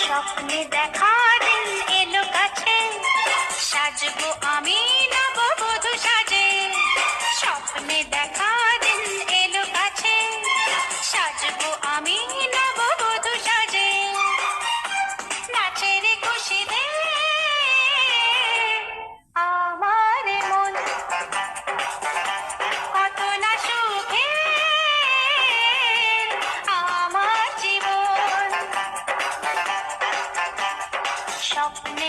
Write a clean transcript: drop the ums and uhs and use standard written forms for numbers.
স্বপ্নে দেখা দিন এলো কাছে, সাজবো আমি নববধূ সাজে। স্বপ্নে দেখা দিন এলো কাছে, সাজবো আমি নববধূ সাজে। নাচের খুশিতে আমার মন কত না সুখে, আমার জীবন স্বপ্নে